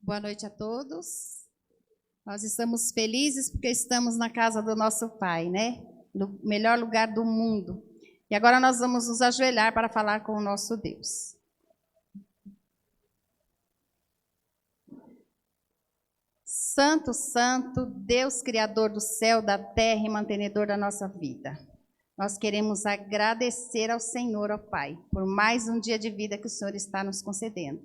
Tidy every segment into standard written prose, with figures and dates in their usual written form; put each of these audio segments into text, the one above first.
Boa noite a todos. Nós estamos felizes porque estamos na casa do nosso Pai, né? No melhor lugar do mundo. E agora nós vamos nos ajoelhar para falar com o nosso Deus. Santo, Santo, Deus Criador do céu, da terra e mantenedor da nossa vida. Nós queremos agradecer ao Senhor, ó Pai, por mais um dia de vida que o Senhor está nos concedendo.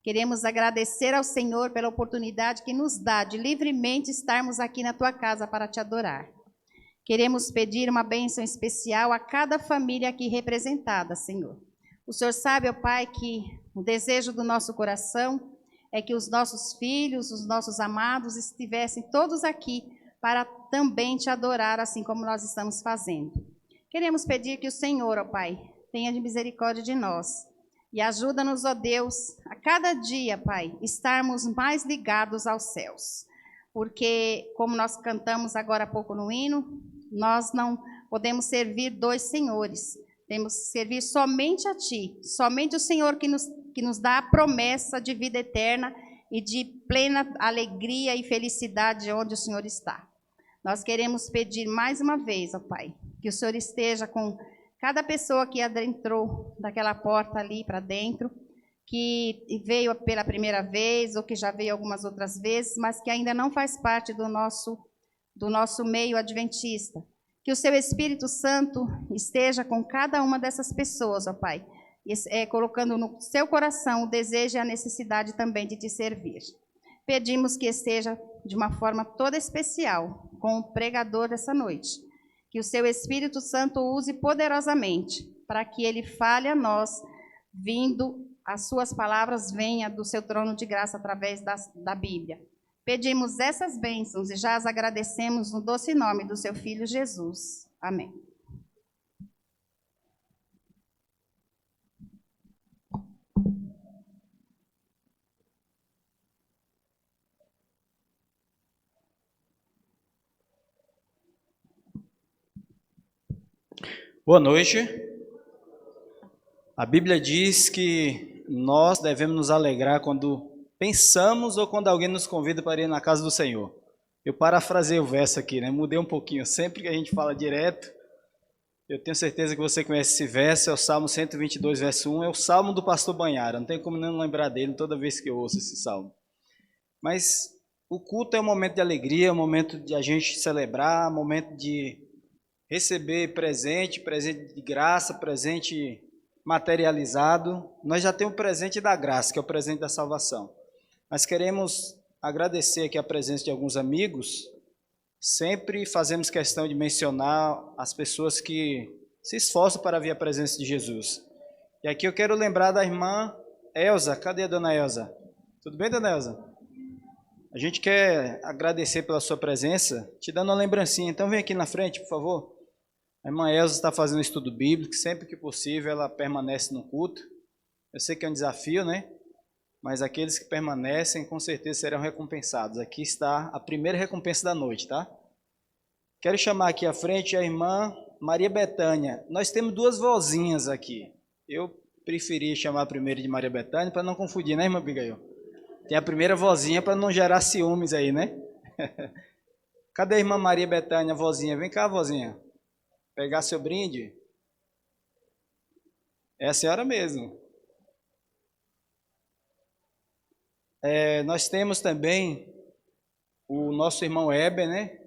Queremos agradecer ao Senhor pela oportunidade que nos dá de livremente estarmos aqui na Tua casa para Te adorar. Queremos pedir uma bênção especial a cada família aqui representada, Senhor. O Senhor sabe, ó Pai, que o desejo do nosso coração é que os nossos filhos, os nossos amados estivessem todos aqui para também Te adorar, assim como nós estamos fazendo. Queremos pedir que o Senhor, ó Pai, tenha de misericórdia de nós e ajuda-nos, ó Deus, a cada dia, Pai, estarmos mais ligados aos céus. Porque, como nós cantamos agora há pouco no hino, nós não podemos servir dois senhores. Temos que servir somente a Ti, somente o Senhor que nos dá a promessa de vida eterna e de plena alegria e felicidade onde o Senhor está. Nós queremos pedir mais uma vez, ó Pai, que o Senhor esteja com cada pessoa que adentrou daquela porta ali para dentro, que veio pela primeira vez ou que já veio algumas outras vezes, mas que ainda não faz parte do nosso meio adventista. Que o Seu Espírito Santo esteja com cada uma dessas pessoas, ó Pai, colocando no seu coração o desejo e a necessidade também de Te servir. Pedimos que esteja de uma forma toda especial com o pregador dessa noite. Que o Seu Espírito Santo use poderosamente para que Ele fale a nós, vindo, as Suas palavras venham do Seu trono de graça através da Bíblia. Pedimos essas bênçãos e já as agradecemos no doce nome do Seu Filho Jesus. Amém. Boa noite. A Bíblia diz que nós devemos nos alegrar quando pensamos ou quando alguém nos convida para ir na casa do Senhor. Eu parafrasei o verso aqui, né? Mudei um pouquinho. Sempre que a gente fala direto, eu tenho certeza que você conhece esse verso, é o Salmo 122, verso 1, é o Salmo do pastor Banhara. Não tem como não lembrar dele toda vez que eu ouço esse salmo. Mas o culto é um momento de alegria, é um momento de a gente celebrar, um momento de receber presente de graça, presente materializado. Nós já temos o presente da graça, que é o presente da salvação. Mas queremos agradecer aqui a presença de alguns amigos. Sempre fazemos questão de mencionar as pessoas que se esforçam para vir à presença de Jesus. E aqui eu quero lembrar da irmã Elza. Cadê a dona Elza? Tudo bem, dona Elza? A gente quer agradecer pela sua presença, te dando uma lembrancinha. Então vem aqui na frente, por favor. A irmã Elza está fazendo estudo bíblico, sempre que possível ela permanece no culto. Eu sei que é um desafio, né? Mas aqueles que permanecem, com certeza serão recompensados. Aqui está a primeira recompensa da noite, tá? Quero chamar aqui à frente a irmã Maria Betânia. Nós temos duas vozinhas aqui. Eu preferi chamar a primeira de Maria Betânia para não confundir, né, irmã Abigail? Tem a primeira vozinha para não gerar ciúmes aí, né? Cadê a irmã Maria Betânia, vozinha? Vem cá, vozinha. Pegar seu brinde? É a senhora mesmo. Nós temos também o nosso irmão Heber, né?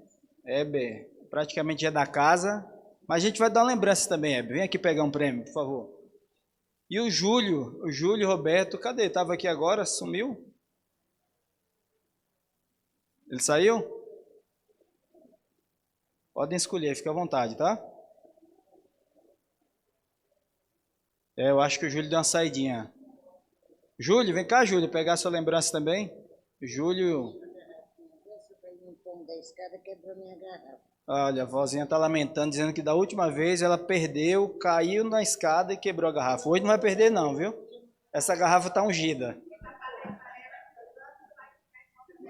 Heber praticamente é da casa, mas a gente vai dar uma lembrança também, Heber. Vem aqui pegar um prêmio, por favor. E o Júlio Roberto, cadê? Estava aqui agora, sumiu? Ele saiu? Podem escolher, fica à vontade, tá? Eu acho que o Júlio deu uma saidinha. Júlio, vem cá, Júlio, pegar sua lembrança também. Júlio. Olha, a vozinha está lamentando, dizendo que da última vez ela perdeu, caiu na escada e quebrou a garrafa. Hoje não vai perder não, viu? Essa garrafa está ungida.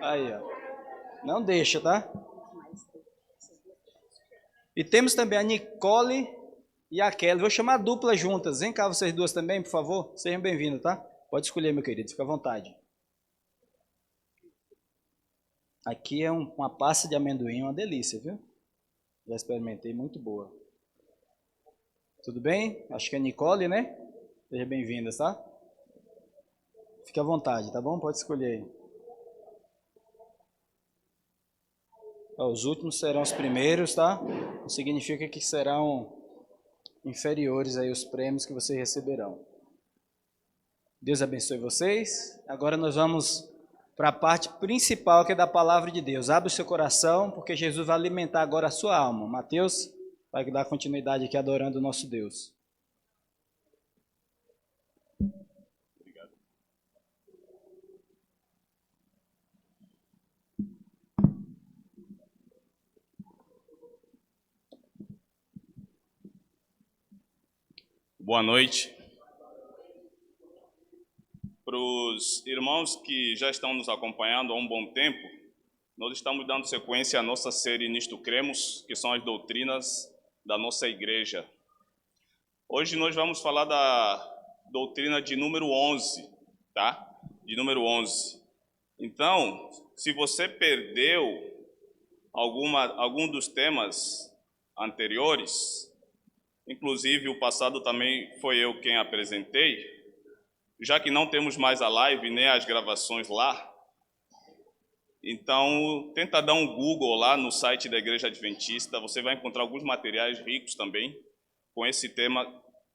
Aí, ó. Não deixa, tá? E temos também a Nicole e a Kelly. Vou chamar a dupla juntas. Vem cá vocês duas também, por favor. Sejam bem-vindos, tá? Pode escolher, meu querido, fica à vontade. Aqui é uma pasta de amendoim, uma delícia, viu? Já experimentei, muito boa. Tudo bem? Acho que é Nicole, né? Seja bem-vinda, tá? Fique à vontade, tá bom? Pode escolher aí. Os últimos serão os primeiros, tá? Não significa que serão inferiores aí os prêmios que vocês receberão. Deus abençoe vocês. Agora nós vamos para a parte principal, que é da palavra de Deus. Abre o seu coração, porque Jesus vai alimentar agora a sua alma. Mateus vai dar continuidade aqui adorando o nosso Deus. Obrigado. Boa noite. Para os irmãos que já estão nos acompanhando há um bom tempo, nós estamos dando sequência à nossa série Nisto Cremos, que são as doutrinas da nossa igreja. Hoje nós vamos falar da doutrina de número 11, tá? De número 11. Então, se você perdeu algum dos temas anteriores, inclusive o passado também foi eu quem apresentei, já que não temos mais a live nem as gravações lá, então tenta dar um Google lá no site da Igreja Adventista, você vai encontrar alguns materiais ricos também com esse tema,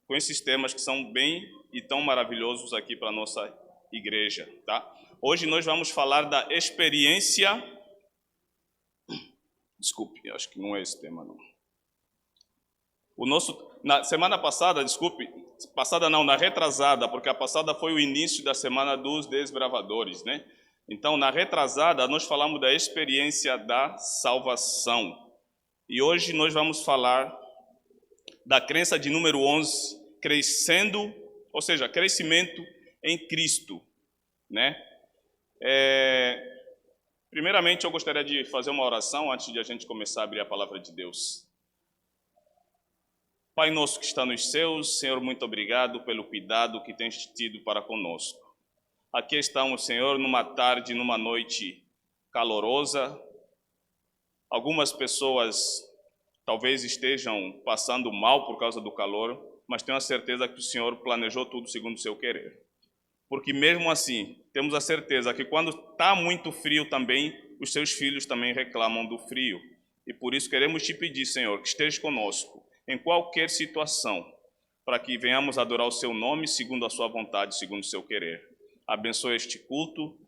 com esses temas que são bem e tão maravilhosos aqui para a nossa igreja, tá? Hoje nós vamos falar da experiência... Desculpe, acho que não é esse tema não. Na semana passada, na retrasada, porque a passada foi o início da semana dos desbravadores, né? Então, na retrasada, nós falamos da experiência da salvação. E hoje nós vamos falar da crença de número 11, crescendo, ou seja, crescimento em Cristo, né? Primeiramente, eu gostaria de fazer uma oração antes de a gente começar a abrir a palavra de Deus. Pai nosso que está nos céus, Senhor, muito obrigado pelo cuidado que tens tido para conosco. Aqui estamos, Senhor, numa tarde, numa noite calorosa. Algumas pessoas talvez estejam passando mal por causa do calor, mas tenho a certeza que o Senhor planejou tudo segundo o seu querer. Porque mesmo assim, temos a certeza que quando está muito frio também, os seus filhos também reclamam do frio. E por isso queremos te pedir, Senhor, que esteja conosco em qualquer situação, para que venhamos adorar o seu nome segundo a sua vontade, segundo o seu querer. Abençoe este culto,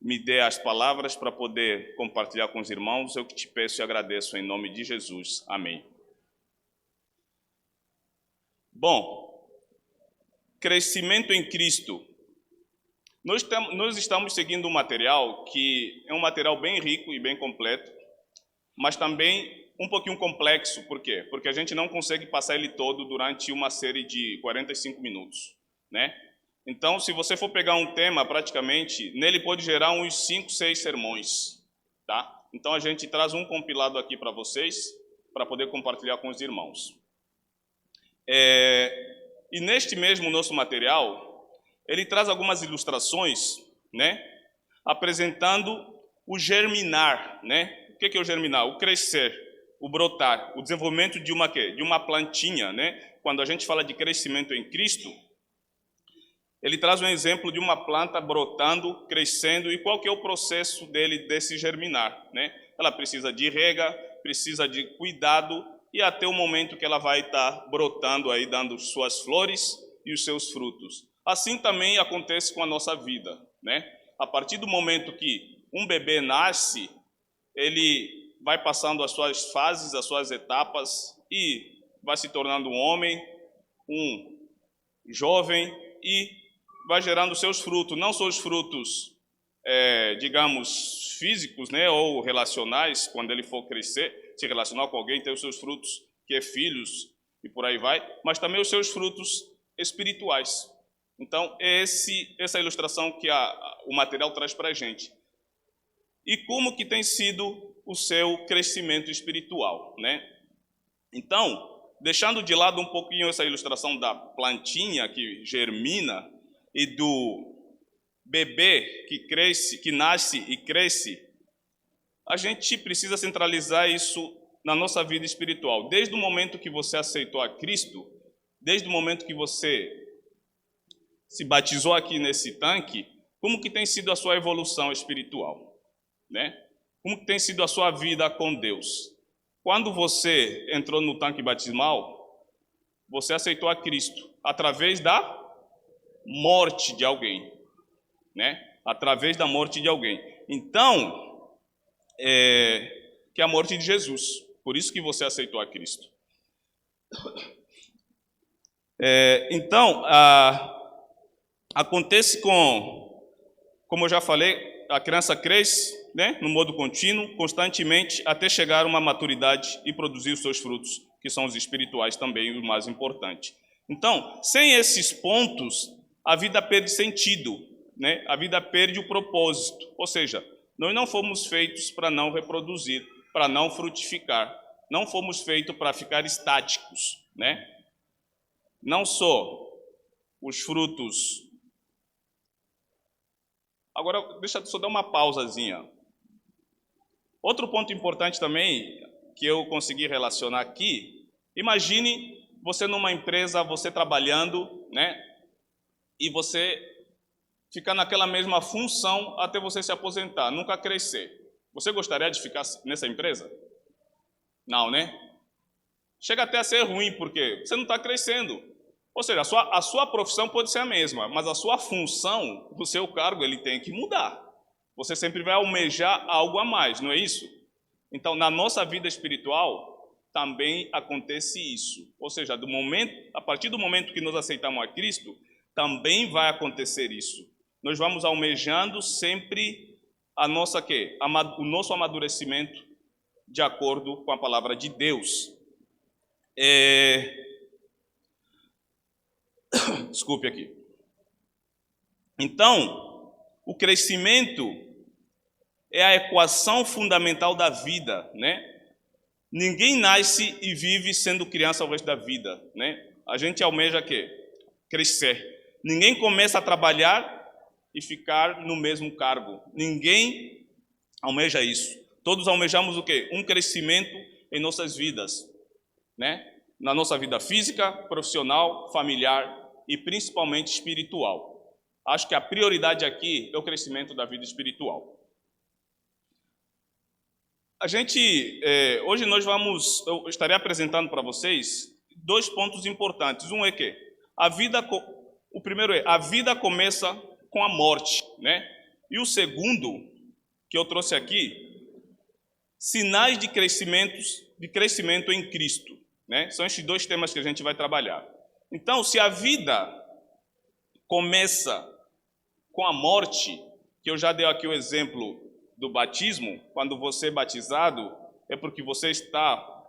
me dê as palavras para poder compartilhar com os irmãos, eu que te peço e agradeço em nome de Jesus. Amém. Bom, crescimento em Cristo. Nós estamos seguindo um material que é um material bem rico e bem completo, mas também um pouquinho complexo. Por quê? Porque a gente não consegue passar ele todo durante uma série de 45 minutos, né? Então, se você for pegar um tema, praticamente, nele pode gerar uns 5, 6 sermões, tá? Então, a gente traz um compilado aqui para vocês, para poder compartilhar com os irmãos. E neste mesmo nosso material, ele traz algumas ilustrações, né? Apresentando o germinar, né? O que é o germinar? O crescer, o brotar, o desenvolvimento de uma plantinha, né? Quando a gente fala de crescimento em Cristo, ele traz um exemplo de uma planta brotando, crescendo, e qual que é o processo desse germinar, né? Ela precisa de rega, precisa de cuidado, e até o momento que ela vai estar brotando aí, dando suas flores e os seus frutos. Assim também acontece com a nossa vida, né? A partir do momento que um bebê nasce, ele vai passando as suas fases, as suas etapas, e vai se tornando um homem, um jovem, e vai gerando seus frutos, não só os frutos, digamos, físicos, né, ou relacionais, quando ele for crescer, se relacionar com alguém, ter os seus frutos, que é filhos, e por aí vai, mas também os seus frutos espirituais. Então, é essa ilustração que o material traz para a gente. E como que tem sido o seu crescimento espiritual, né? Então, deixando de lado um pouquinho essa ilustração da plantinha que germina e do bebê que nasce e cresce, a gente precisa centralizar isso na nossa vida espiritual. Desde o momento que você aceitou a Cristo, desde o momento que você se batizou aqui nesse tanque, como que tem sido a sua evolução espiritual, né? Como que tem sido a sua vida com Deus? Quando você entrou no tanque batismal, você aceitou a Cristo através da morte de alguém, né? Através da morte de alguém. Então, que é a morte de Jesus. Por isso que você aceitou a Cristo. Então, acontece como eu já falei, a criança cresce, né, no modo contínuo, constantemente, até chegar a uma maturidade e produzir os seus frutos, que são os espirituais também, o mais importante. Então, sem esses pontos, a vida perde sentido, né? A vida perde o propósito. Ou seja, nós não fomos feitos para não reproduzir, para não frutificar. Não fomos feitos para ficar estáticos, né? Não só os frutos. Agora, deixa eu só dar uma pausazinha. Outro ponto importante também, que eu consegui relacionar aqui, imagine você numa empresa, você trabalhando, né? E você ficar naquela mesma função até você se aposentar, nunca crescer. Você gostaria de ficar nessa empresa? Não, né? Chega até a ser ruim, porque você não está crescendo. Ou seja, a sua profissão pode ser a mesma, mas a sua função, o seu cargo, ele tem que mudar. Você sempre vai almejar algo a mais, não é isso? Então, na nossa vida espiritual, também acontece isso. Ou seja, a partir do momento que nós aceitamos a Cristo, também vai acontecer isso. Nós vamos almejando sempre o nosso amadurecimento de acordo com a palavra de Deus. Desculpe aqui. Então, o crescimento é a equação fundamental da vida, né? Ninguém nasce e vive sendo criança o resto da vida, né? A gente almeja quê? Crescer. Ninguém começa a trabalhar e ficar no mesmo cargo. Ninguém almeja isso. Todos almejamos o quê? Um crescimento em nossas vidas, né? Na nossa vida física, profissional, familiar e principalmente espiritual. Acho que a prioridade aqui é o crescimento da vida espiritual. Hoje eu estarei apresentando para vocês 2 pontos importantes. Um é que o primeiro é a vida começa com a morte, né? E o segundo que eu trouxe aqui, sinais de crescimento em Cristo, né? São esses 2 temas que a gente vai trabalhar. Então, se a vida começa com a morte, que eu já dei aqui o exemplo do batismo, quando você é batizado, é porque você está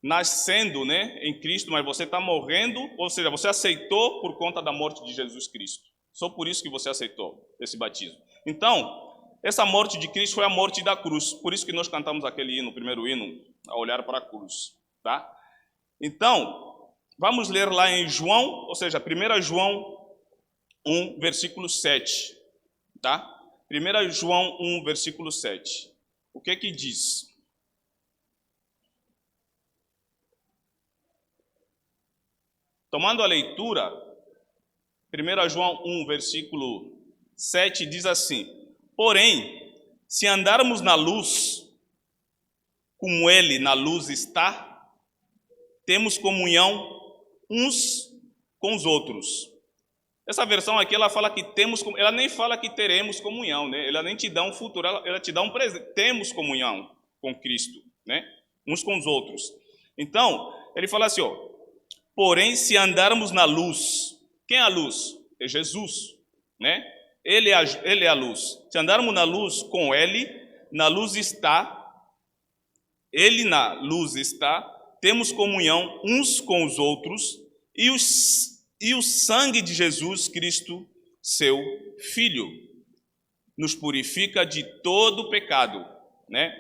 nascendo, né, em Cristo, mas você está morrendo, ou seja, você aceitou por conta da morte de Jesus Cristo. Só por isso que você aceitou esse batismo. Então, essa morte de Cristo foi a morte da cruz. Por isso que nós cantamos aquele hino, o primeiro hino, a olhar para a cruz, tá? Então, vamos ler lá em João, ou seja, 1 João 1, versículo 7, tá? 1 João 1, versículo 7. O que que diz? Tomando a leitura, 1 João 1, versículo 7, diz assim: porém, se andarmos na luz, como Ele na luz está, temos comunhão uns com os outros. Essa versão aqui, ela fala que ela nem fala que teremos comunhão, né? Ela nem te dá um futuro, ela te dá um presente. Temos comunhão com Cristo, né? Uns com os outros. Então, ele fala assim, ó: porém, se andarmos na luz, quem é a luz? É Jesus, né? Ele é a luz. Se andarmos na luz com Ele, na luz está, Ele na luz está, temos comunhão uns com os outros, e o sangue de Jesus Cristo, seu Filho, nos purifica de todo pecado, né?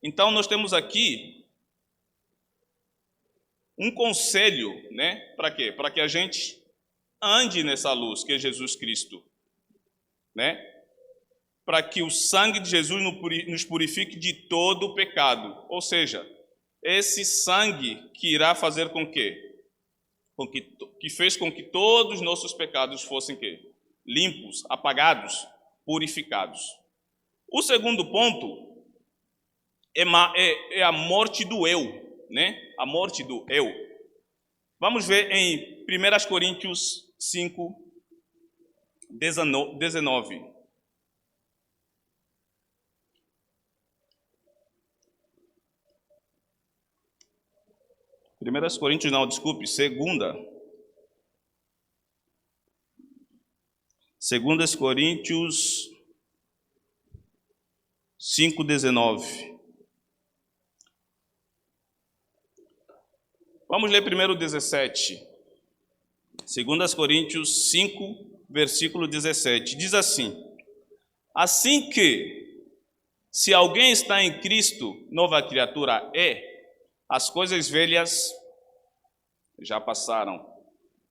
Então, nós temos aqui um conselho, né? Para quê? Para que a gente ande nessa luz que é Jesus Cristo, né? para que o sangue de Jesus nos purifique de todo o pecado. Ou seja, esse sangue que irá fazer com que fez com que todos os nossos pecados fossem limpos, apagados, purificados. O segundo ponto é a morte do eu, né? A morte do eu. Vamos ver em 1 Coríntios 5, 19. Primeiras Coríntios, não, desculpe, Segundas Coríntios 5:19. Vamos ler primeiro o 17. Segundas Coríntios 5, versículo 17. Diz assim: assim que, se alguém está em Cristo, nova criatura é, as coisas velhas já passaram.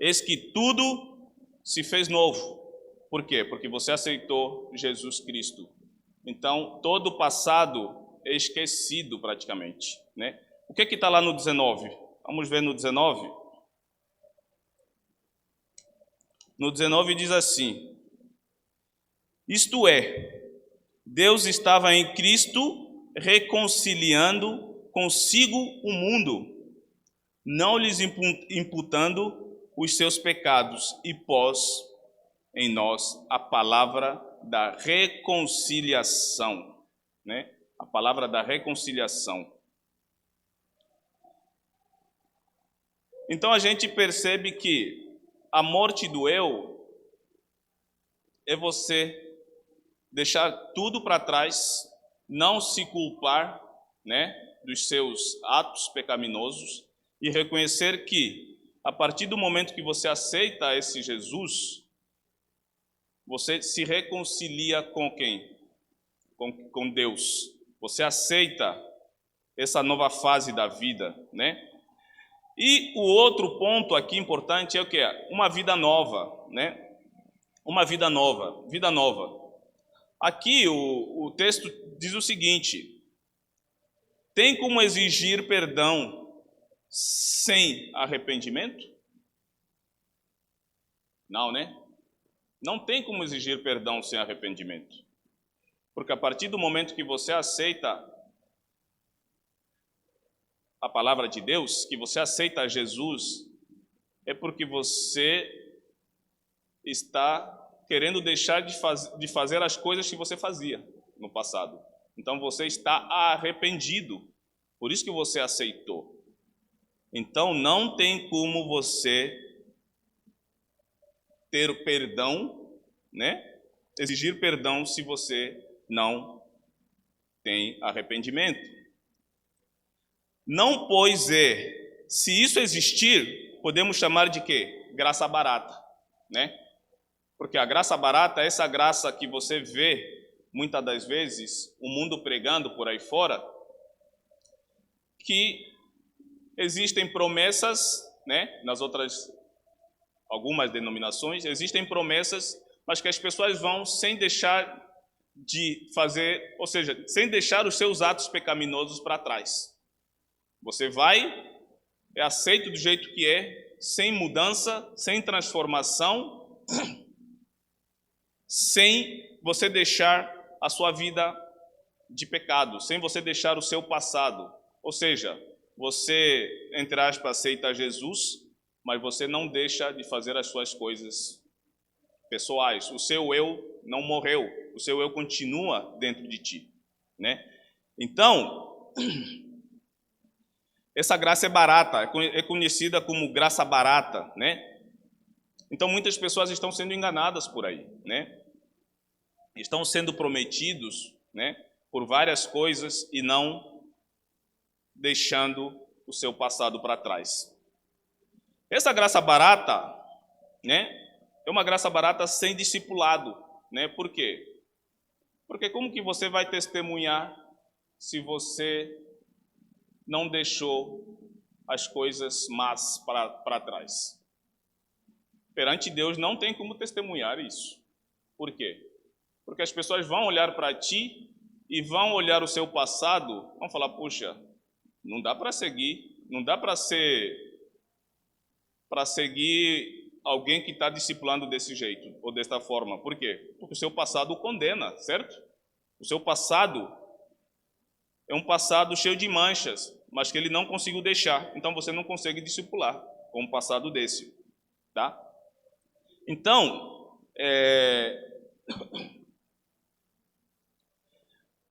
Eis que tudo se fez novo. Por quê? Porque você aceitou Jesus Cristo. Então, todo o passado é esquecido praticamente, né? O que está lá no 19? Vamos ver no 19. No 19 diz assim: isto é, Deus estava em Cristo reconciliando consigo o mundo, não lhes imputando os seus pecados, e pôs em nós a palavra da reconciliação, né? A palavra da reconciliação. Então a gente percebe que a morte do eu é você deixar tudo para trás, não se culpar, né, dos seus atos pecaminosos e reconhecer que, a partir do momento que você aceita esse Jesus, você se reconcilia com quem? Com Deus. Você aceita essa nova fase da vida, né? E o outro ponto aqui importante é o que? Uma vida nova, né? Uma vida nova, vida nova. Aqui o texto diz o seguinte: tem como exigir perdão sem arrependimento? Não, né? Não tem como exigir perdão sem arrependimento. Porque a partir do momento que você aceita a palavra de Deus, que você aceita Jesus, é porque você está querendo deixar de fazer as coisas que você fazia no passado. Então você está arrependido. Por isso que você aceitou. Então não tem como você ter perdão, né? Exigir perdão se você não tem arrependimento. Não, pois se isso existir, podemos chamar de quê? Graça barata, né? Porque a graça barata é essa graça que você vê, muitas das vezes, o mundo pregando por aí fora, que existem promessas, né? Nas outras, algumas denominações, existem promessas, mas que as pessoas vão sem deixar de fazer, ou seja, sem deixar os seus atos pecaminosos para trás. Você vai, é aceito do jeito que é, sem mudança, sem transformação, sem você deixar a sua vida de pecado, sem você deixar o seu passado. Ou seja, você, entre aspas, aceita Jesus, mas você não deixa de fazer as suas coisas pessoais. O seu eu não morreu, o seu eu continua dentro de ti, né? Então, essa graça é barata, é conhecida como graça barata, né? Então muitas pessoas estão sendo enganadas por aí, né? Estão sendo prometidos, né, por várias coisas e não deixando o seu passado para trás. Essa graça barata, né, é uma graça barata sem discipulado, né? Por quê? Porque como que você vai testemunhar se você não deixou as coisas más para trás? Perante Deus não tem como testemunhar isso. Por quê? Porque as pessoas vão olhar para ti e vão olhar o seu passado, vão falar, puxa, não dá para seguir, não dá para seguir alguém que está discipulando desse jeito ou desta forma. Por quê? Porque o seu passado o condena, certo? O seu passado é um passado cheio de manchas, mas que ele não conseguiu deixar. Então você não consegue discipular com um passado desse, tá? Então,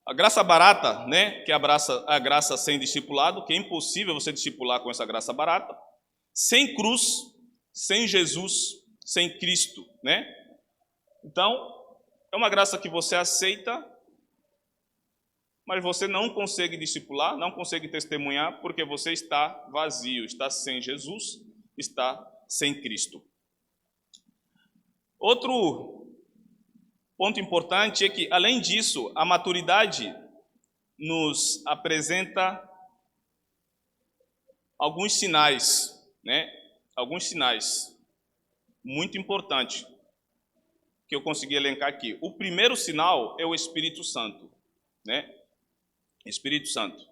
a graça barata, né, que é a graça sem discipulado, que é impossível você discipular com essa graça barata, sem cruz, sem Jesus, sem Cristo, né? Então, é uma graça que você aceita, mas você não consegue discipular, não consegue testemunhar, porque você está vazio, está sem Jesus, está sem Cristo. Outro ponto importante é que, além disso, a maturidade nos apresenta alguns sinais, né? Alguns sinais muito importantes que eu consegui elencar aqui. O primeiro sinal é o Espírito Santo, né? Espírito Santo.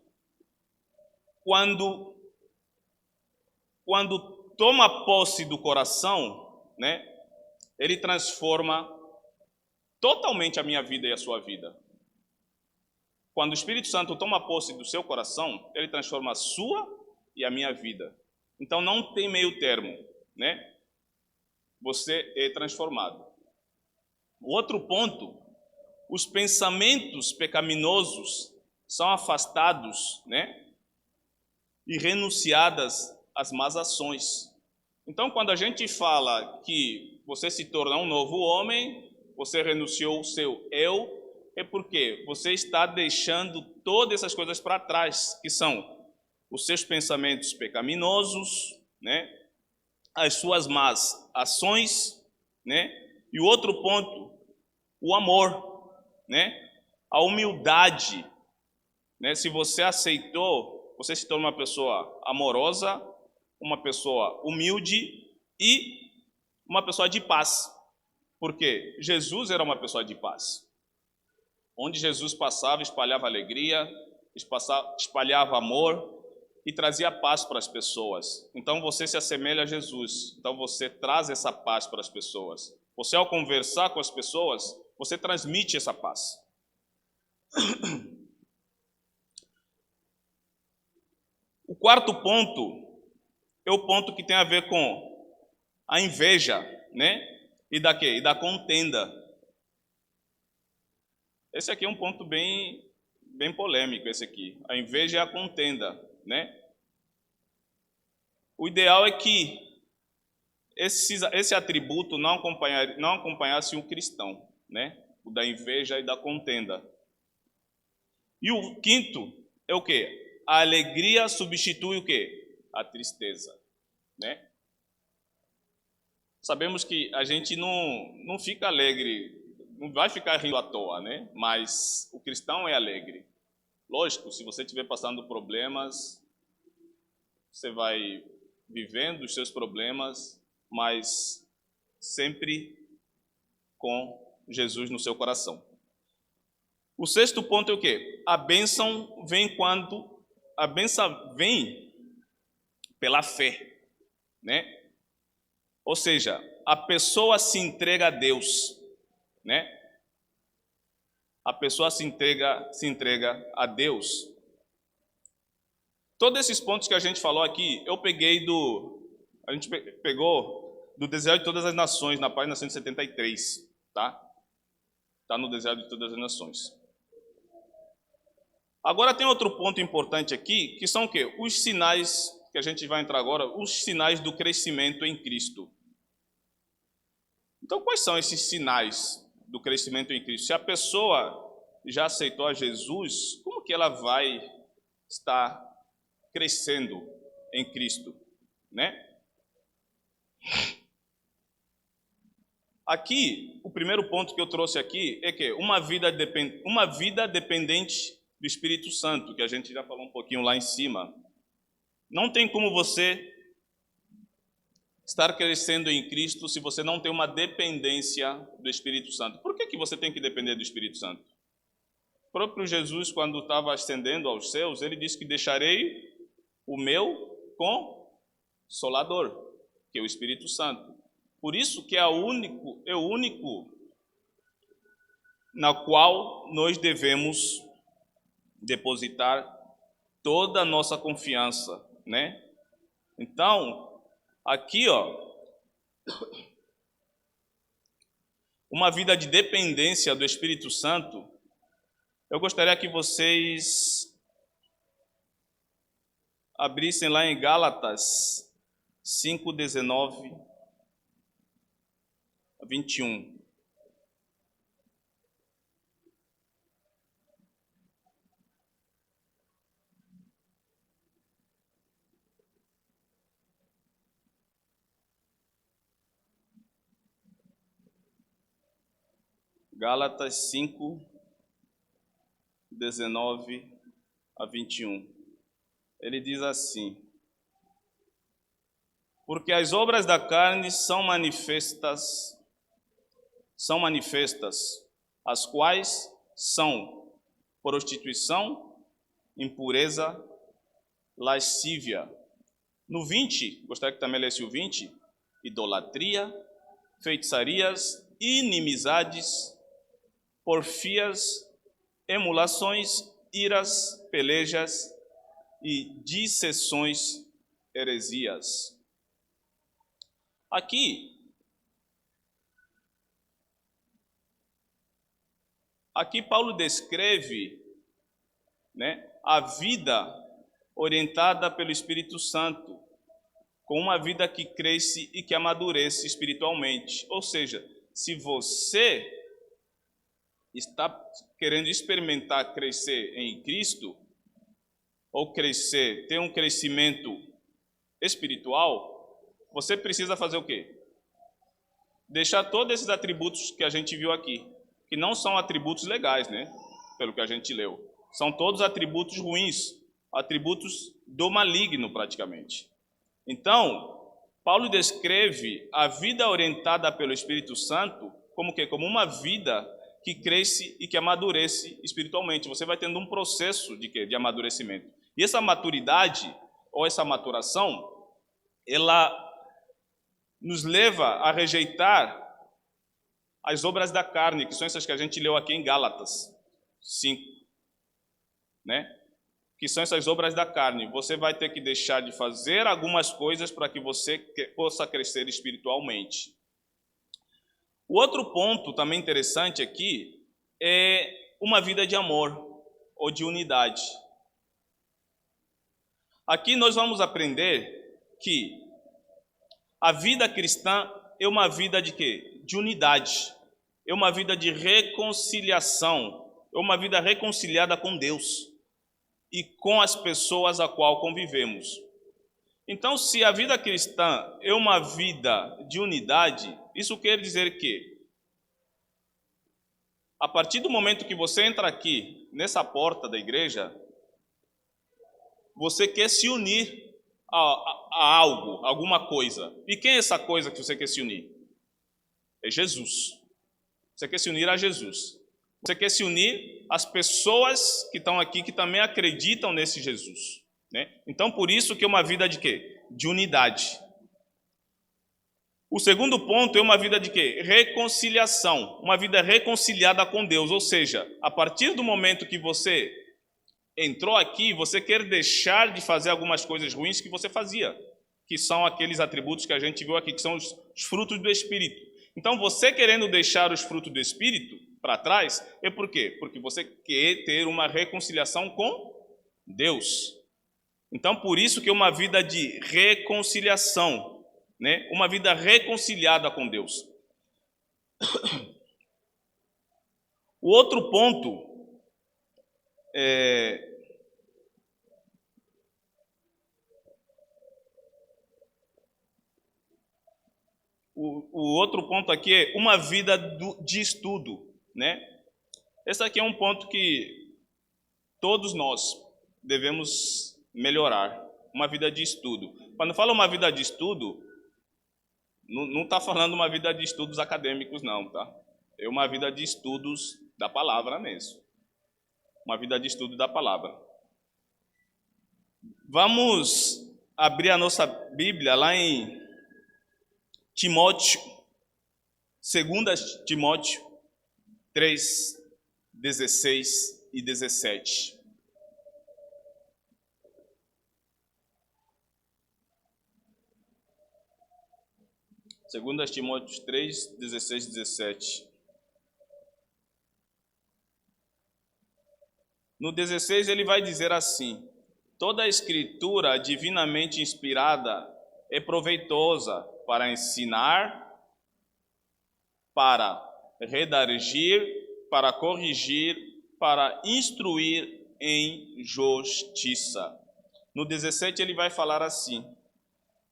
Quando toma posse do coração, né? Ele transforma totalmente a minha vida e a sua vida. Quando o Espírito Santo toma posse do seu coração, ele transforma a sua e a minha vida. Então não tem meio termo, né? Você é transformado. O outro ponto, os pensamentos pecaminosos são afastados, né? E renunciadas às más ações. Então, quando a gente fala que você se torna um novo homem, você renunciou o seu eu, é porque você está deixando todas essas coisas para trás, que são os seus pensamentos pecaminosos, né? As suas más ações, né? E o outro ponto, o amor, né? A humildade, né? Se você aceitou, você se torna uma pessoa amorosa, uma pessoa humilde e uma pessoa de paz. Porque Jesus era uma pessoa de paz. Onde Jesus passava, espalhava alegria, espalhava amor e trazia paz para as pessoas. Então você se assemelha a Jesus. Então você traz essa paz para as pessoas. Você, ao conversar com as pessoas, você transmite essa paz. O quarto ponto é o ponto que tem a ver com a inveja, né? E da quê? E da contenda. Esse aqui é um ponto bem polêmico, esse aqui. A inveja e a contenda, né? O ideal é que esse atributo não acompanhasse o cristão, né? O da inveja e da contenda. E o quinto é o quê? A alegria substitui o quê? A tristeza, né? Sabemos que a gente não fica alegre, não vai ficar rindo à toa, né? Mas o cristão é alegre. Lógico, se você estiver passando problemas, você vai vivendo os seus problemas, mas sempre com Jesus no seu coração. O sexto ponto é o quê? A bênção vem pela fé, né? Ou seja, a pessoa se entrega a Deus, né? A pessoa se entrega a Deus. Todos esses pontos que a gente falou aqui, a gente pegou do Desejo de Todas as Nações, na página 173, tá? Tá no Desejo de Todas as Nações. Agora tem outro ponto importante aqui, que são o quê? Os sinais, que a gente vai entrar agora, os sinais do crescimento em Cristo. Então, quais são esses sinais do crescimento em Cristo? Se a pessoa já aceitou a Jesus, como que ela vai estar crescendo em Cristo, né? Aqui, o primeiro ponto que eu trouxe aqui é que uma vida dependente do Espírito Santo, que a gente já falou um pouquinho lá em cima. Não tem como você estar crescendo em Cristo se você não tem uma dependência do Espírito Santo. Por que você tem que depender do Espírito Santo? O próprio Jesus, quando estava ascendendo aos céus, ele disse que deixarei o meu Consolador, que é o Espírito Santo. Por isso que é o único na qual nós devemos depositar toda a nossa confiança, né? Então, aqui, uma vida de dependência do Espírito Santo, eu gostaria que vocês abrissem lá em Gálatas 5:19 a 21. Gálatas 5:19 a 21. Ele diz assim: porque as obras da carne são manifestas, as quais são prostituição, impureza, lascívia. No 20, gostaria que também lesse o 20, idolatria, feitiçarias, inimizades, porfias, emulações, iras, pelejas e dissensões, heresias. Aqui Paulo descreve, né, a vida orientada pelo Espírito Santo, com uma vida que cresce e que amadurece espiritualmente. Ou seja, se você está querendo experimentar crescer em Cristo, ou crescer, ter um crescimento espiritual, você precisa fazer o quê? Deixar todos esses atributos que a gente viu aqui, que não são atributos legais, né? Pelo que a gente leu. São todos atributos ruins, atributos do maligno, praticamente. Então, Paulo descreve a vida orientada pelo Espírito Santo como que? Como uma vida que cresce e que amadurece espiritualmente. Você vai tendo um processo de quê? De amadurecimento. E essa maturidade, ou essa maturação, ela nos leva a rejeitar as obras da carne, que são essas que a gente leu aqui em Gálatas 5, né? Que são essas obras da carne. Você vai ter que deixar de fazer algumas coisas para que você possa crescer espiritualmente. O outro ponto também interessante aqui é uma vida de amor ou de unidade. Aqui nós vamos aprender que a vida cristã é uma vida de quê? De unidade. É uma vida de reconciliação. É uma vida reconciliada com Deus e com as pessoas a qual convivemos. Então, se a vida cristã é uma vida de unidade, isso quer dizer que, a partir do momento que você entra aqui, nessa porta da igreja, você quer se unir a algo, alguma coisa. E quem é essa coisa que você quer se unir? É Jesus. Você quer se unir a Jesus. Você quer se unir às pessoas que estão aqui, que também acreditam nesse Jesus, né? Então, por isso que é uma vida de quê? De unidade. O segundo ponto é uma vida de quê? Reconciliação. Uma vida reconciliada com Deus. Ou seja, a partir do momento que você entrou aqui, você quer deixar de fazer algumas coisas ruins que você fazia, que são aqueles atributos que a gente viu aqui, que são os frutos do Espírito. Então, você querendo deixar os frutos do Espírito para trás, é por quê? Porque você quer ter uma reconciliação com Deus. Então, por isso que é uma vida de reconciliação, né? Uma vida reconciliada com Deus. O outro ponto O outro ponto aqui é uma vida de estudo, né? Esse aqui é um ponto que todos nós devemos melhorar, uma vida de estudo. Quando falo uma vida de estudo, Não está falando uma vida de estudos acadêmicos, não, tá? É uma vida de estudos da palavra mesmo. Uma vida de estudo da palavra. Vamos abrir a nossa Bíblia lá em Timóteo, 2 Timóteo 3, 16 e 17. Segundo Timóteo 3, 16 e 17. No 16 ele vai dizer assim: toda a escritura divinamente inspirada é proveitosa para ensinar, para redarguir, para corrigir, para instruir em justiça. No 17 ele vai falar assim: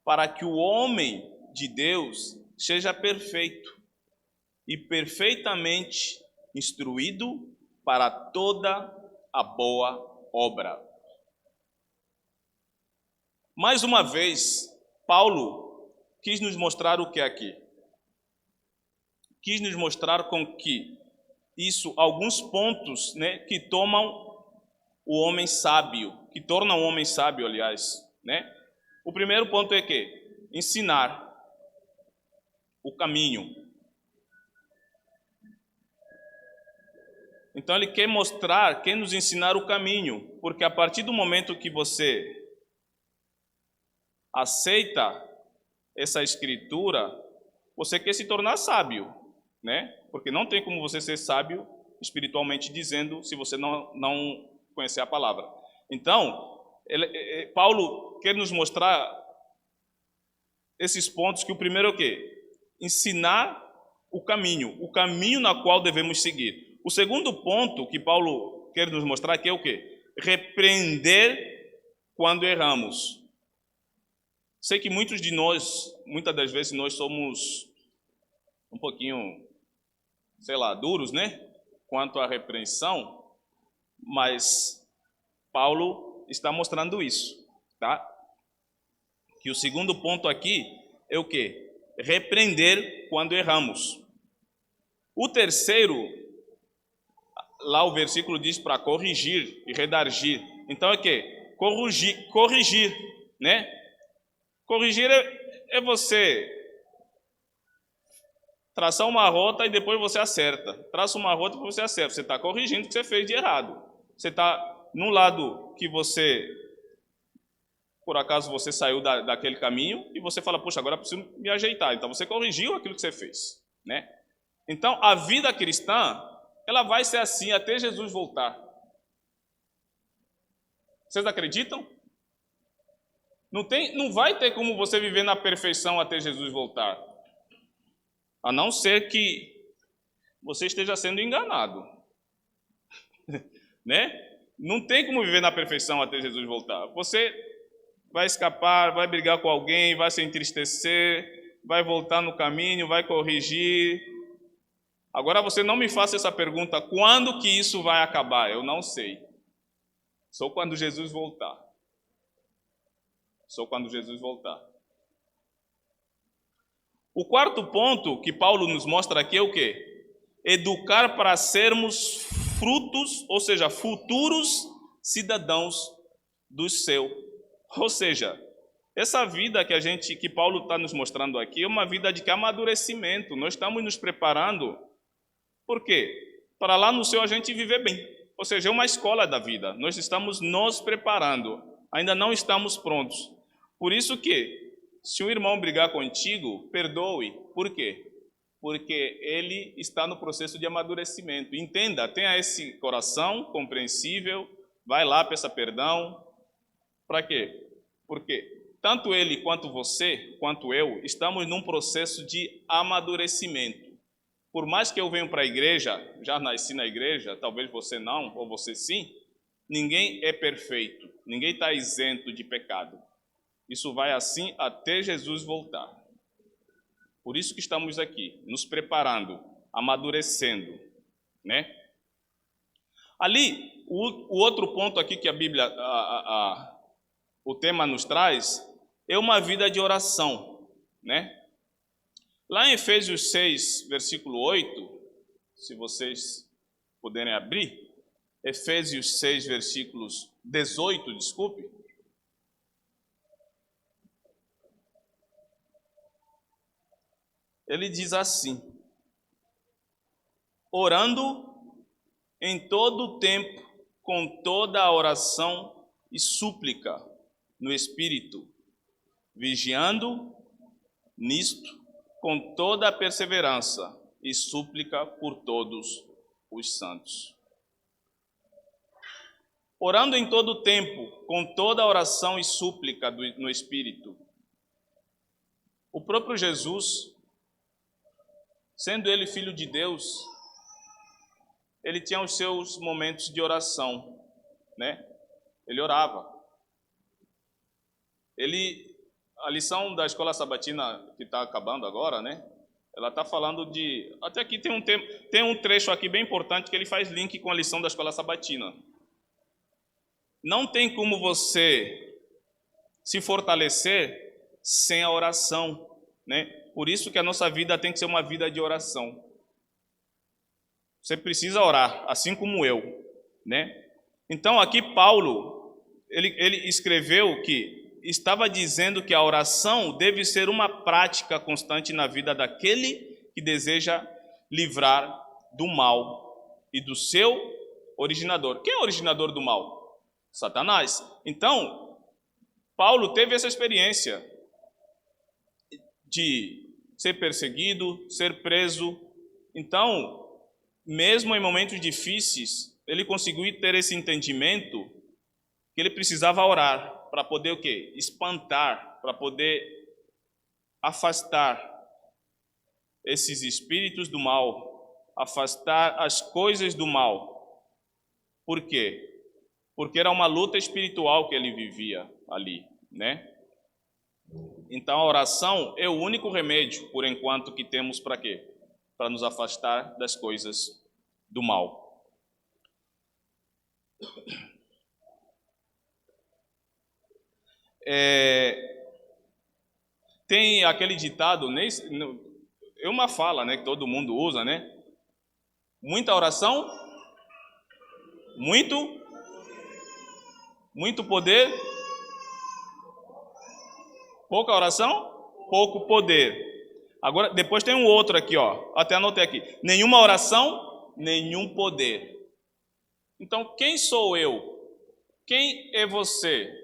para que o homem de Deus seja perfeito e perfeitamente instruído para toda a boa obra. Mais uma vez, Paulo quis nos mostrar o que é aqui? Quis nos mostrar com que isso, alguns pontos, né, que tomam o homem sábio, que tornam o homem sábio, aliás, né? O primeiro ponto é que ensinar o caminho. Então ele quer mostrar, quer nos ensinar o caminho, porque a partir do momento que você aceita essa escritura, você quer se tornar sábio, né? Porque não tem como você ser sábio espiritualmente dizendo, se você não conhecer a palavra. Então, Paulo quer nos mostrar esses pontos, que o primeiro é o quê? Ensinar o caminho na qual devemos seguir. O segundo ponto que Paulo quer nos mostrar aqui é o quê? Repreender quando erramos. Sei que muitas das vezes nós somos um pouquinho, duros, né? Quanto à repreensão, mas Paulo está mostrando isso, tá? Que o segundo ponto aqui é o quê? Repreender quando erramos. O terceiro, lá o versículo diz para corrigir e redarguir. Então é o quê? Corrigir, né? Corrigir é você traçar uma rota e depois você acerta. Traça uma rota e depois você acerta. Você está corrigindo o que você fez de errado. Você está num lado que você, por acaso, você saiu daquele caminho e você fala, puxa, agora eu preciso me ajeitar. Então você corrigiu aquilo que você fez, né? Então a vida cristã, ela vai ser assim até Jesus voltar. Vocês acreditam? Não vai ter como você viver na perfeição até Jesus voltar. A não ser que você esteja sendo enganado. Né? Não tem como viver na perfeição até Jesus voltar. Você vai escapar, vai brigar com alguém, vai se entristecer, vai voltar no caminho, vai corrigir. Agora você não me faça essa pergunta, quando que isso vai acabar? Eu não sei. Só quando Jesus voltar. Só quando Jesus voltar. O quarto ponto que Paulo nos mostra aqui é o quê? Educar para sermos frutos, ou seja, futuros cidadãos do céu. Ou seja, essa vida que Paulo está nos mostrando aqui é uma vida de amadurecimento. Nós estamos nos preparando. Por quê? Para lá no céu a gente viver bem. Ou seja, é uma escola da vida. Nós estamos nos preparando. Ainda não estamos prontos. Por isso que, se um irmão brigar contigo, perdoe. Por quê? Porque ele está no processo de amadurecimento. Entenda, tenha esse coração compreensível, vai lá, peça perdão. Para quê? Porque tanto ele quanto você, quanto eu, estamos num processo de amadurecimento. Por mais que eu venha para a igreja, já nasci na igreja, talvez você não, ou você sim, ninguém é perfeito, ninguém está isento de pecado. Isso vai assim até Jesus voltar. Por isso que estamos aqui, nos preparando, amadurecendo, né? Ali, o outro ponto aqui que a Bíblia, o tema nos traz, é uma vida de oração, né? Lá em Efésios 6, versículo 8, se vocês puderem abrir, Efésios 6, versículos 18, desculpe. Ele diz assim: orando em todo o tempo, com toda a oração e súplica no Espírito, vigiando nisto com toda a perseverança e súplica por todos os santos. Orando em todo o tempo, com toda a oração e súplica no Espírito. O próprio Jesus, sendo ele filho de Deus, ele tinha os seus momentos de oração, né? Ele orava. A lição da escola sabatina que está acabando agora, né? Ela está falando de... Até aqui tem um trecho aqui bem importante que ele faz link com a lição da escola sabatina. Não tem como você se fortalecer sem a oração, né? Por isso que a nossa vida tem que ser uma vida de oração. Você precisa orar, assim como eu, né? Então aqui Paulo, ele escreveu que estava dizendo que a oração deve ser uma prática constante na vida daquele que deseja livrar do mal e do seu originador. Quem é o originador do mal? Satanás. Então, Paulo teve essa experiência de ser perseguido, ser preso. Então, mesmo em momentos difíceis, ele conseguiu ter esse entendimento que ele precisava orar para poder o quê? Espantar, para poder afastar esses espíritos do mal, afastar as coisas do mal. Por quê? Porque era uma luta espiritual que ele vivia ali, né? Então a oração é o único remédio, por enquanto, que temos para quê? Para nos afastar das coisas do mal. Tem aquele ditado, é uma fala, né, que todo mundo usa, né? Muita oração, muito poder, pouca oração, pouco poder. Agora, depois tem um outro aqui, ó. Até anotei aqui. Nenhuma oração, nenhum poder. Então, quem sou eu? Quem é você?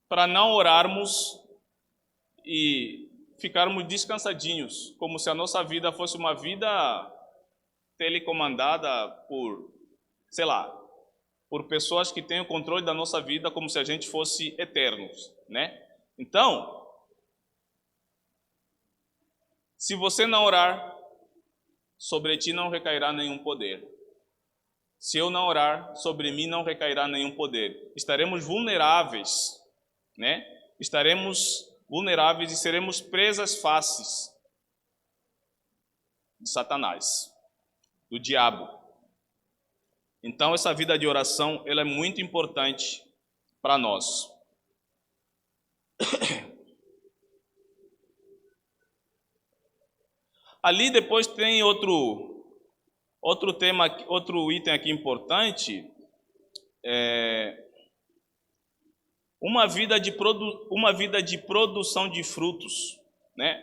Para não orarmos e ficarmos descansadinhos, como se a nossa vida fosse uma vida telecomandada por, sei lá, por pessoas que têm o controle da nossa vida como se a gente fosse eternos, né? Então, se você não orar, sobre ti não recairá nenhum poder. Se eu não orar, sobre mim não recairá nenhum poder. Estaremos vulneráveis, né? Estaremos vulneráveis e seremos presas fáceis de Satanás, do diabo. Então, essa vida de oração, ela é muito importante para nós. Ali depois tem outro tema, outro item aqui importante, uma vida de produção de frutos, né?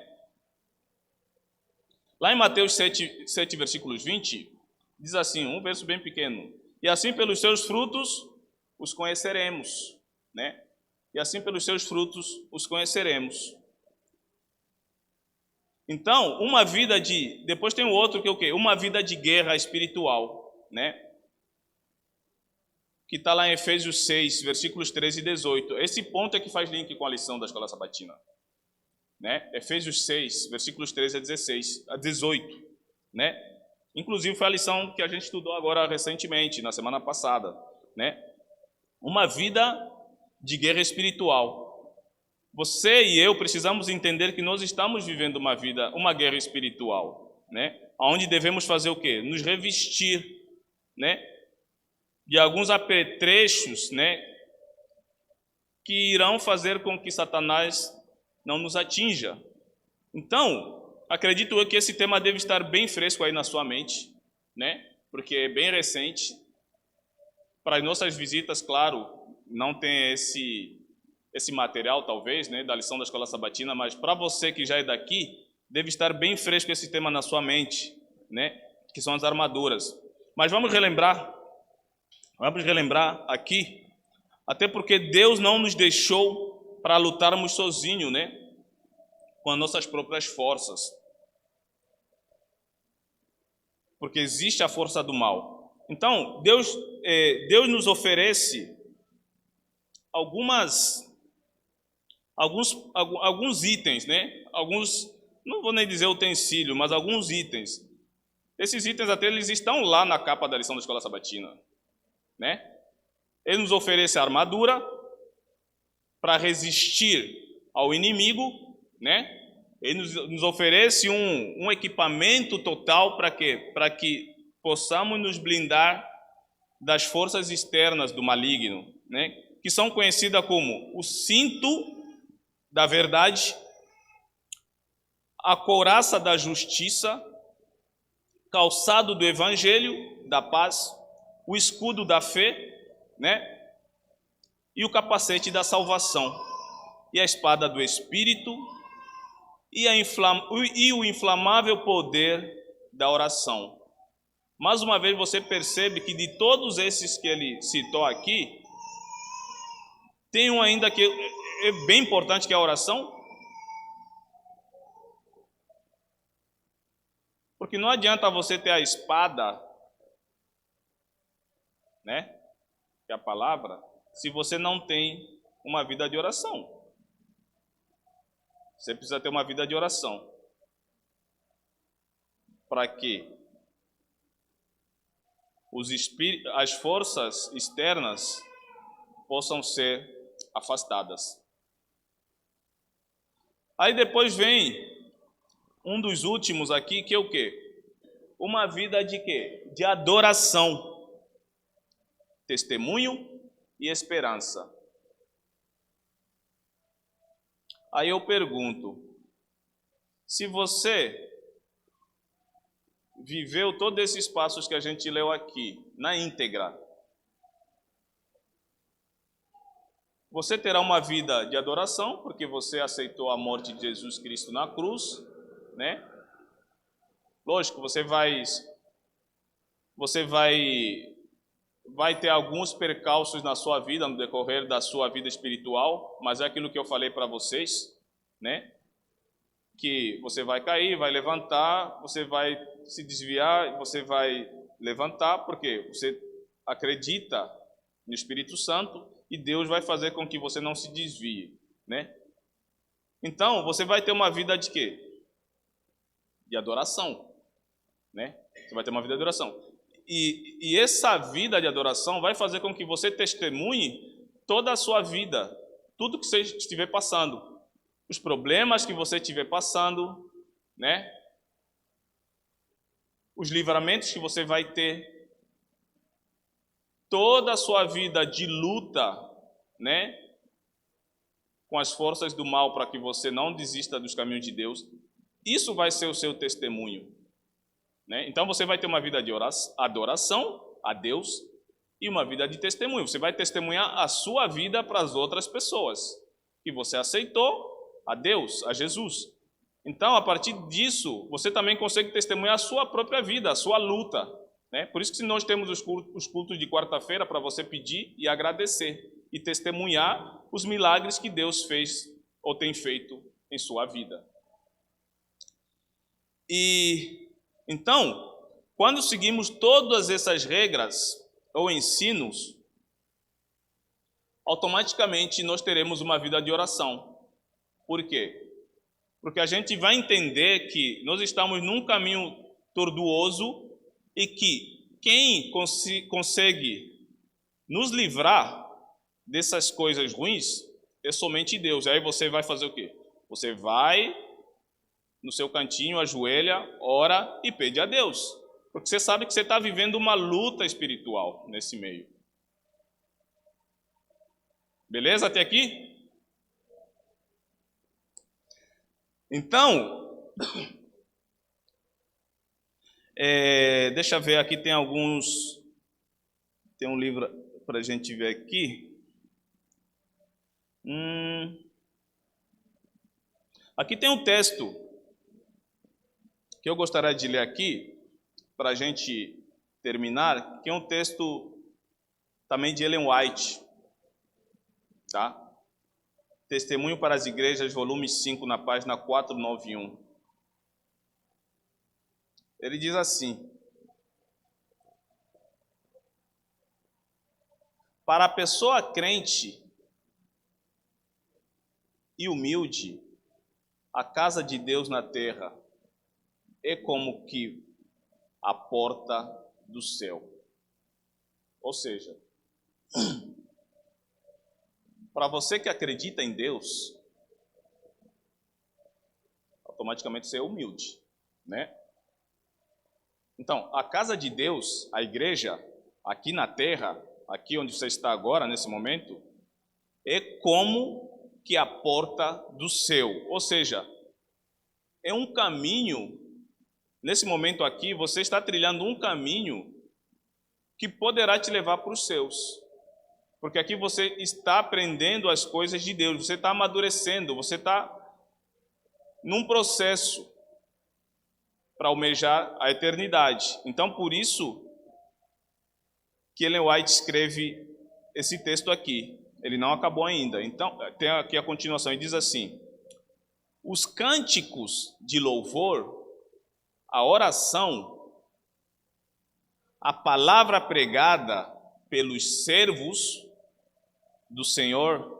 Lá em Mateus 7, versículos 20, diz assim, um verso bem pequeno: e assim pelos seus frutos os conheceremos, né? E assim pelos seus frutos os conheceremos. Então, depois tem o outro que é o quê? Uma vida de guerra espiritual, né? Que está lá em Efésios 6, versículos 13 e 18. Esse ponto é que faz link com a lição da escola sabatina, né? Efésios 6, versículos 13 a 18, né? Inclusive foi a lição que a gente estudou agora recentemente, na semana passada, né? Uma vida de guerra espiritual. Você e eu precisamos entender que nós estamos vivendo uma guerra espiritual, né? Onde devemos fazer o quê? Nos revestir, né? De alguns apetrechos, né? Que irão fazer com que Satanás não nos atinja. Então, acredito eu que esse tema deve estar bem fresco aí na sua mente, né? Porque é bem recente. Para as nossas visitas, claro, não tem esse material, talvez, né, da lição da Escola Sabatina, mas para você que já é daqui, deve estar bem fresco esse tema na sua mente, né? Que são as armaduras. Mas vamos relembrar aqui, até porque Deus não nos deixou para lutarmos sozinhos, né? Com as nossas próprias forças. Porque existe a força do mal. Então, Deus nos oferece alguns itens, né? Não vou nem dizer utensílio, mas alguns itens. Esses itens até eles estão lá na capa da lição da Escola Sabatina, né? Ele nos oferece a armadura para resistir ao inimigo, né? Ele nos oferece um equipamento total para quê? Para que possamos nos blindar das forças externas do maligno, né? Que são conhecidas como o cinto da verdade, a couraça da justiça, calçado do evangelho da paz, o escudo da fé, né? E o capacete da salvação, e a espada do Espírito, e o inflamável poder da oração. Mais uma vez você percebe que de todos esses que ele citou aqui, tem um ainda que é bem importante, que é a oração. Porque não adianta você ter a espada, né? Que é a palavra, se você não tem uma vida de oração. Você precisa ter uma vida de oração. Para que as forças externas possam ser afastadas. Aí depois vem um dos últimos aqui, que é o quê? Uma vida de quê? De adoração, testemunho e esperança. Aí eu pergunto, se você viveu todos esses passos que a gente leu aqui, na íntegra, você terá uma vida de adoração, porque você aceitou a morte de Jesus Cristo na cruz, né? Lógico, você vai ter alguns percalços na sua vida, no decorrer da sua vida espiritual, mas é aquilo que eu falei para vocês, né? Que você vai cair, vai levantar, você vai se desviar, você vai levantar, porque você acredita no Espírito Santo e Deus vai fazer com que você não se desvie, né? Então, você vai ter uma vida de quê? De adoração, né? Você vai ter uma vida de adoração. E essa vida de adoração vai fazer com que você testemunhe toda a sua vida, tudo que você estiver passando, os problemas que você estiver passando, né? Os livramentos que você vai ter, toda a sua vida de luta, né? Com as forças do mal, para que você não desista dos caminhos de Deus, isso vai ser o seu testemunho, né? Então você vai ter uma vida de adoração a Deus e uma vida de testemunho. Você vai testemunhar a sua vida para as outras pessoas que você aceitou a Deus, a Jesus. Então, a partir disso, você também consegue testemunhar a sua própria vida, a sua luta, né? Por isso que nós temos os cultos de quarta-feira para você pedir e agradecer e testemunhar os milagres que Deus fez ou tem feito em sua vida. E então, quando seguimos todas essas regras ou ensinos, automaticamente nós teremos uma vida de oração. Por quê? Porque a gente vai entender que nós estamos num caminho tortuoso e que quem consegue nos livrar dessas coisas ruins é somente Deus. Aí você vai fazer o quê? Você vai no seu cantinho, ajoelha, ora e pede a Deus. Porque você sabe que você está vivendo uma luta espiritual nesse meio. Beleza até aqui? Então, Deixa eu ver, aqui tem alguns... Tem um livro para a gente ver aqui. Aqui tem um texto que eu gostaria de ler aqui, para a gente terminar, que é um texto também de Ellen White, tá? Testemunho para as Igrejas, volume 5, na página 491. Ele diz assim: para a pessoa crente e humilde, a casa de Deus na terra é como que a porta do céu. Ou seja, para você que acredita em Deus, automaticamente você é humilde, né? Então, a casa de Deus, a igreja, aqui na terra, aqui onde você está agora, nesse momento, é como que a porta do céu. Ou seja, é um caminho, nesse momento aqui, você está trilhando um caminho que poderá te levar para os céus. Porque aqui você está aprendendo as coisas de Deus, você está amadurecendo, você está num processo para almejar a eternidade. Então, por isso que Ellen White escreve esse texto aqui. Ele não acabou ainda. Então, tem aqui a continuação, e diz assim: os cânticos de louvor, a oração, a palavra pregada pelos servos do Senhor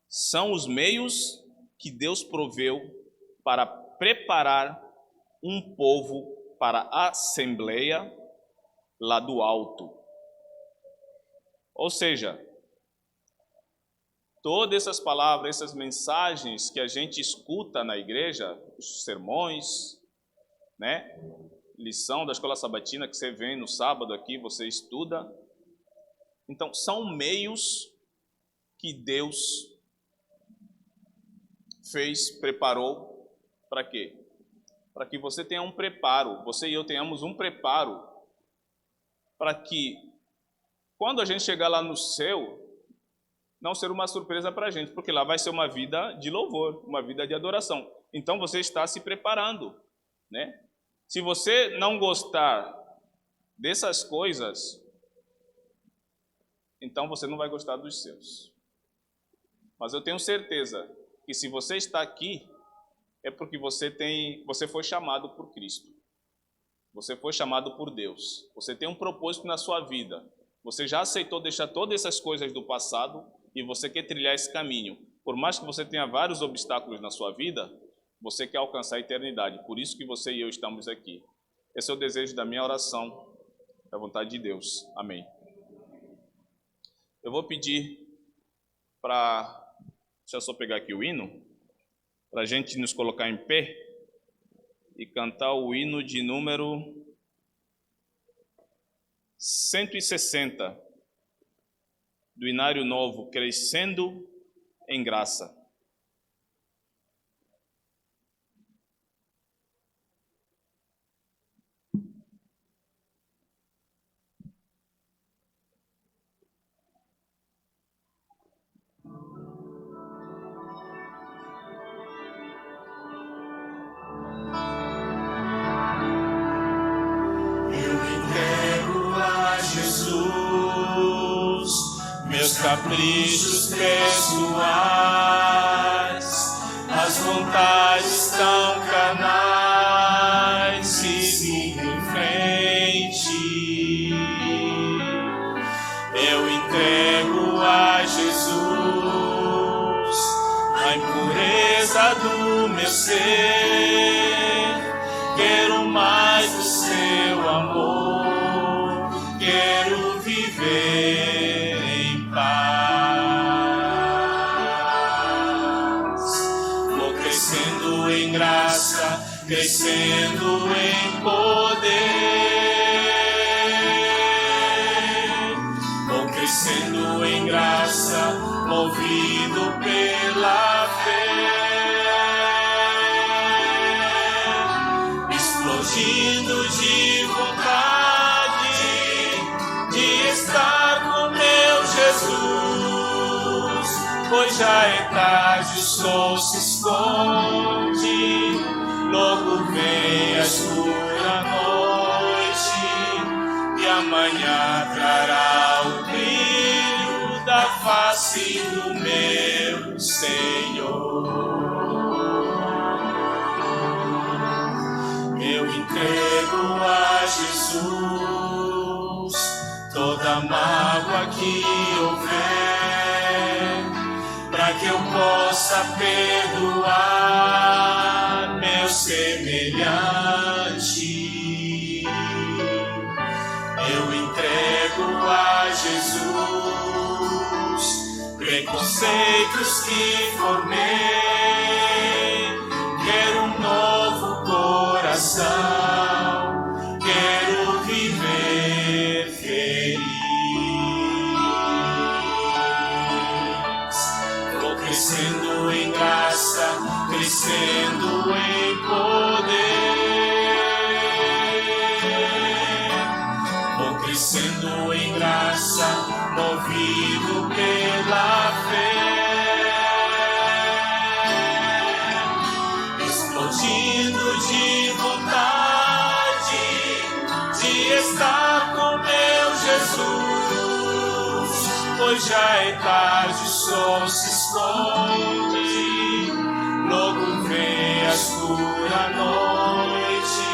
são os meios que Deus proveu para preparar um povo para a assembleia lá do alto. Ou seja, todas essas palavras, essas mensagens que a gente escuta na igreja, os sermões, né? Lição da escola sabatina que você vem no sábado aqui, você estuda. Então, são meios que Deus preparou para quê? Para que você tenha um preparo, você e eu tenhamos um preparo para que, quando a gente chegar lá no céu, não ser uma surpresa para a gente, porque lá vai ser uma vida de louvor, uma vida de adoração. Então você está se preparando, né? Se você não gostar dessas coisas, então você não vai gostar dos céus. Mas eu tenho certeza que se você está aqui, é porque você foi chamado por Cristo. Você foi chamado por Deus. Você tem um propósito na sua vida. Você já aceitou deixar todas essas coisas do passado e você quer trilhar esse caminho. Por mais que você tenha vários obstáculos na sua vida, você quer alcançar a eternidade. Por isso que você e eu estamos aqui. Esse é o desejo da minha oração, da vontade de Deus. Amém. Eu vou pedir para... Deixa eu só pegar aqui o hino, para a gente nos colocar em pé e cantar o hino de número 160, do Inário Novo, Crescendo em Graça. Meus caprichos pessoais, as vontades tão carnais, e sigo em frente. Eu entrego a Jesus a impureza do meu ser. Quero mais do seu amor, quero viver em graça, crescendo em poder. Vou crescendo em graça, movido pela fé, explodindo pois já é tarde, o sol se esconde, logo vem a escura noite, e amanhã trará o brilho da face do meu Senhor. Eu entrego a Jesus toda mágoa que houver, para que eu possa perdoar meu semelhante. Eu entrego a Jesus preconceitos que formei, quero um novo coração, quero viver feliz. Vou crescendo em graça, crescendo em poder. Vou crescendo em graça, movido pela fé. Explodindo de vontade de estar com meu Jesus, pois já é tarde, o sol se esconde, logo vem a escura noite,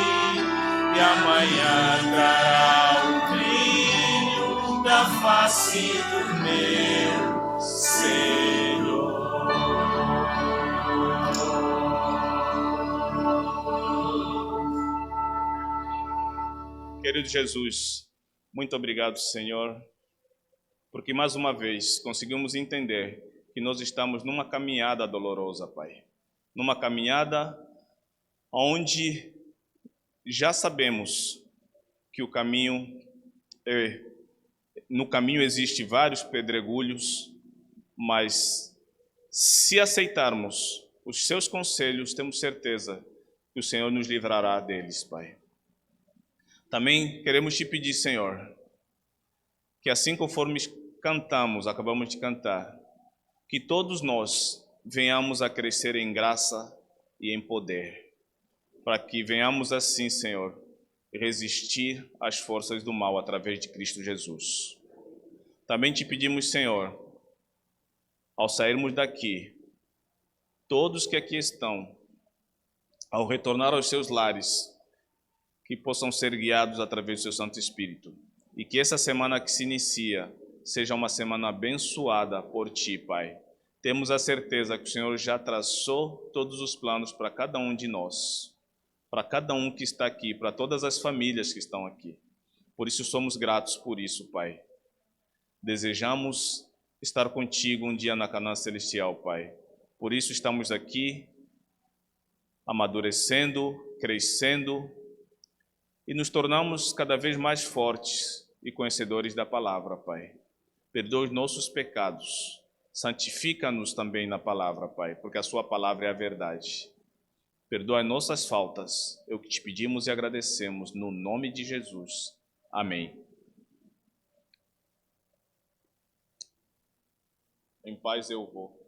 e amanhã trará o brilho da face do meu Senhor. Querido Jesus, muito obrigado, Senhor, porque mais uma vez conseguimos entender que nós estamos numa caminhada dolorosa, Pai. Numa caminhada onde já sabemos que o caminho, no caminho existe vários pedregulhos, mas se aceitarmos os seus conselhos, temos certeza que o Senhor nos livrará deles, Pai. Também queremos te pedir, Senhor, que assim conforme acabamos de cantar, que todos nós venhamos a crescer em graça e em poder, para que venhamos assim, Senhor, resistir às forças do mal através de Cristo Jesus. Também te pedimos, Senhor, ao sairmos daqui, todos que aqui estão, ao retornar aos seus lares, que possam ser guiados através do seu Santo Espírito. E que essa semana que se inicia seja uma semana abençoada por Ti, Pai. Temos a certeza que o Senhor já traçou todos os planos para cada um de nós, para cada um que está aqui, para todas as famílias que estão aqui. Por isso somos gratos por isso, Pai. Desejamos estar contigo um dia na Canaã Celestial, Pai. Por isso estamos aqui, amadurecendo, crescendo, e nos tornamos cada vez mais fortes e conhecedores da palavra, Pai. Perdoa os nossos pecados, santifica-nos também na palavra, Pai, porque a sua palavra é a verdade. Perdoa nossas faltas, é o que te pedimos e agradecemos, no nome de Jesus. Amém. Em paz eu vou.